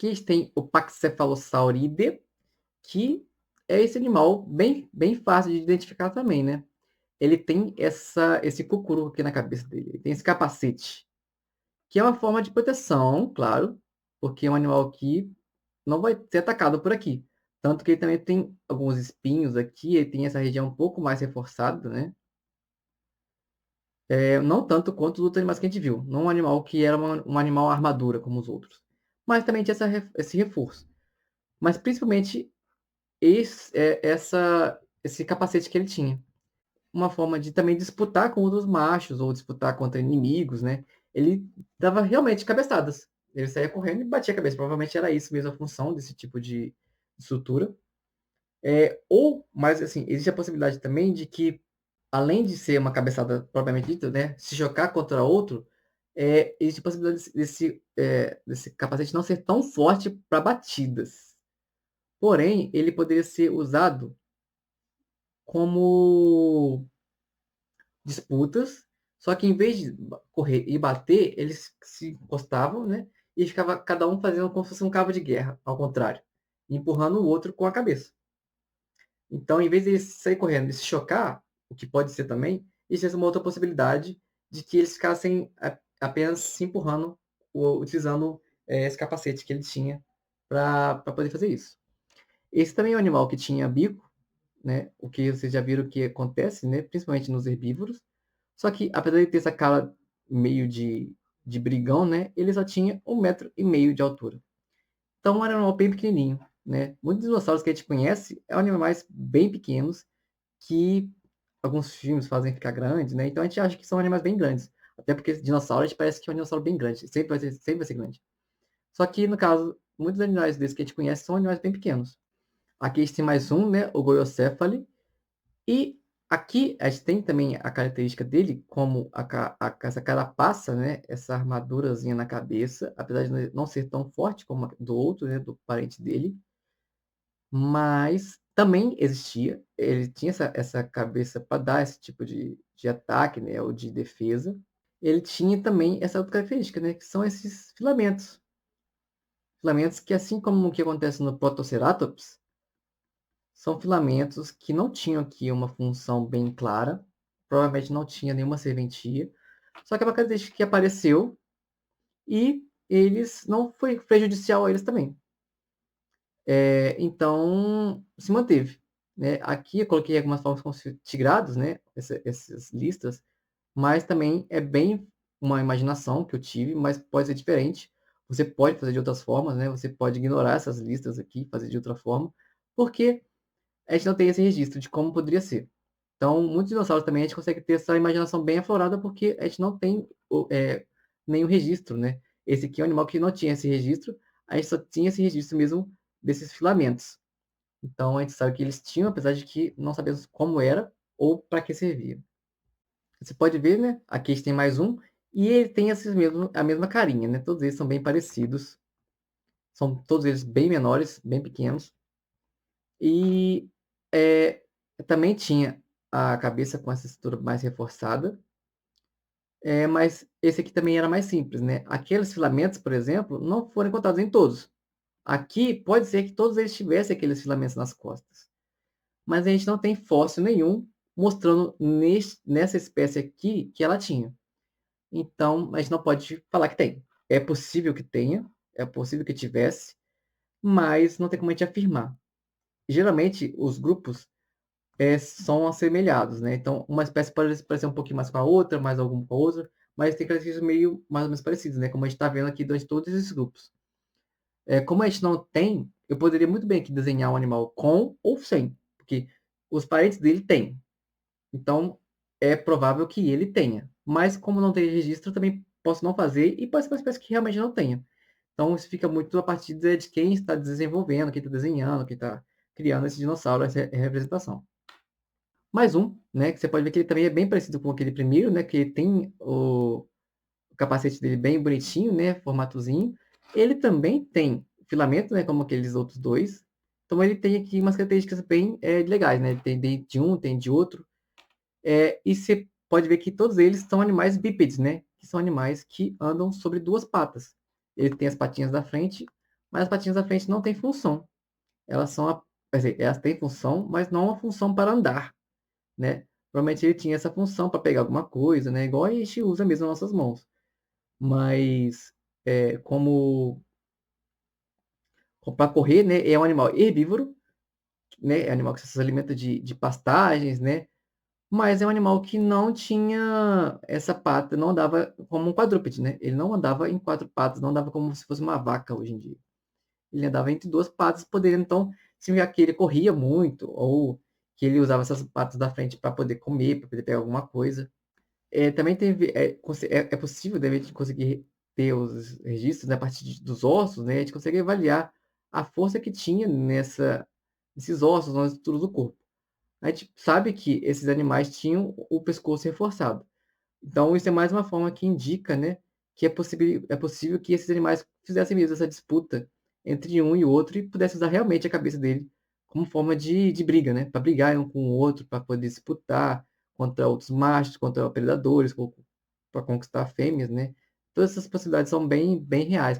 Aqui a gente tem o Paxcephalossauride, que é esse animal bem fácil de identificar também, né? Ele tem esse cucuru aqui na cabeça dele, ele tem esse capacete, que é uma forma de proteção, claro, porque é um animal que não vai ser atacado por aqui. Tanto que ele também tem alguns espinhos aqui, ele tem essa região um pouco mais reforçada, né? Não tanto quanto os outros animais que a gente viu. Não um animal que era um animal armadura, como os outros. Mas também tinha esse reforço. Mas principalmente esse capacete que ele tinha. Uma forma de também disputar com outros machos, ou disputar contra inimigos, né? Ele dava realmente cabeçadas. Ele saía correndo e batia a cabeça. Provavelmente era isso mesmo a função desse tipo de estrutura. Mas assim, existe a possibilidade também de que, além de ser uma cabeçada propriamente dita, né? Se chocar contra outro, existe a possibilidade desse capacete não ser tão forte para batidas. Porém, ele poderia ser usado como disputas, só que em vez de correr e bater, eles se encostavam, né? E ficava cada um fazendo como se fosse um cabo de guerra, ao contrário, empurrando o outro com a cabeça. Então, em vez de eles sair correndo e se chocar, o que pode ser também, existe uma outra possibilidade de que eles ficassem apenas se empurrando, utilizando esse capacete que ele tinha para poder fazer isso. Esse também é um animal que tinha bico, né? O que vocês já viram que acontece, né? Principalmente nos herbívoros. Só que, apesar de ter essa cara meio de brigão, né? Ele só tinha 1,5 m de altura. Então, era um animal bem pequenininho, né? Muitos dinossauros que a gente conhece são animais bem pequenos que alguns filmes fazem ficar grandes, né? Então, a gente acha que são animais bem grandes. Até porque esse dinossauro, a gente parece que é um dinossauro bem grande. Sempre vai ser grande. Só que, no caso, muitos animais desses que a gente conhece são animais bem pequenos. Aqui a gente tem mais um, né? O Goiocéfale. E aqui a gente tem também a característica dele, como essa carapaça, né? Essa armadurazinha na cabeça, apesar de não ser tão forte como a do outro, né? Do parente dele, mas também existia. Ele tinha essa cabeça para dar esse tipo de ataque, né? Ou de defesa. Ele tinha também essa outra característica, né? Que são esses filamentos. Filamentos que, assim como o que acontece no Protoceratops, são filamentos que não tinham aqui uma função bem clara, provavelmente não tinha nenhuma serventia, só que é uma característica que apareceu e eles não foi prejudicial a eles também. Então, se manteve. Né? Aqui eu coloquei algumas formas como tigrados, né? Essas listas, mas também é bem uma imaginação que eu tive, mas pode ser diferente. Você pode fazer de outras formas, né? Você pode ignorar essas listas aqui, fazer de outra forma, porque a gente não tem esse registro de como poderia ser. Então, muitos dinossauros também a gente consegue ter essa imaginação bem aflorada porque a gente não tem nenhum registro, né? Esse aqui é um animal que não tinha esse registro, a gente só tinha esse registro mesmo desses filamentos. Então, a gente sabe que eles tinham, apesar de que não sabemos como era ou para que servia. Você pode ver, né? Aqui a gente tem mais um, e ele tem a mesma carinha, né? Todos eles são bem parecidos, são todos eles bem menores, bem pequenos. E é, também tinha a cabeça com essa estrutura mais reforçada, mas esse aqui também era mais simples, né? Aqueles filamentos, por exemplo, não foram encontrados em todos. Aqui pode ser que todos eles tivessem aqueles filamentos nas costas, mas a gente não tem fóssil nenhum mostrando nessa espécie aqui que ela tinha. Então, a gente não pode falar que tem. É possível que tenha, é possível que tivesse, mas não tem como a gente afirmar. Geralmente, os grupos são assemelhados, né? Então, uma espécie pode parecer um pouquinho mais com a outra, mais alguma com a outra, mas tem características meio mais ou menos parecidas, né? Como a gente está vendo aqui durante todos esses grupos. Como a gente não tem, eu poderia muito bem aqui desenhar um animal com ou sem, porque os parentes dele têm. Então, é provável que ele tenha. Mas, como não tem registro, também posso não fazer e pode ser uma espécie que realmente não tenha. Então, isso fica muito a partir de quem está desenvolvendo, quem está desenhando, quem está criando esse dinossauro, essa representação. Mais um, né? Que você pode ver que ele também é bem parecido com aquele primeiro, né? Que ele tem o capacete dele bem bonitinho, né? Formatozinho. Ele também tem filamento, né? Como aqueles outros dois. Então ele tem aqui umas características bem legais, né? Ele tem de um, tem de outro. E você pode ver que todos eles são animais bípedes, né? Que são animais que andam sobre duas patas. Ele tem as patinhas da frente, mas as patinhas da frente não têm função. Elas são a quer dizer, elas têm função, mas não uma função para andar, né. Provavelmente ele tinha essa função para pegar alguma coisa, né, igual a gente usa mesmo as nossas mãos. Mas, como para correr, né, é um animal herbívoro, né, é um animal que se alimenta de pastagens, né, mas é um animal que não tinha essa pata, não andava como um quadrúpede, né, ele não andava em 4 patas, não andava como se fosse uma vaca hoje em dia. Ele andava entre 2 patas, podendo então significar que ele corria muito ou que ele usava essas patas da frente para poder comer, para poder pegar alguma coisa. Também teve é possível, né, a gente conseguir ter os registros, né, a partir dos ossos, né, a gente consegue avaliar a força que tinha nesses ossos, nas estruturas do corpo. A gente sabe que esses animais tinham o pescoço reforçado. Então isso é mais uma forma que indica, né, que é possível que esses animais fizessem mesmo essa disputa entre um e o outro e pudessem usar realmente a cabeça dele como forma de briga, né, para brigar um com o outro, para poder disputar contra outros machos, contra predadores, para conquistar fêmeas, né. Todas essas possibilidades são bem reais.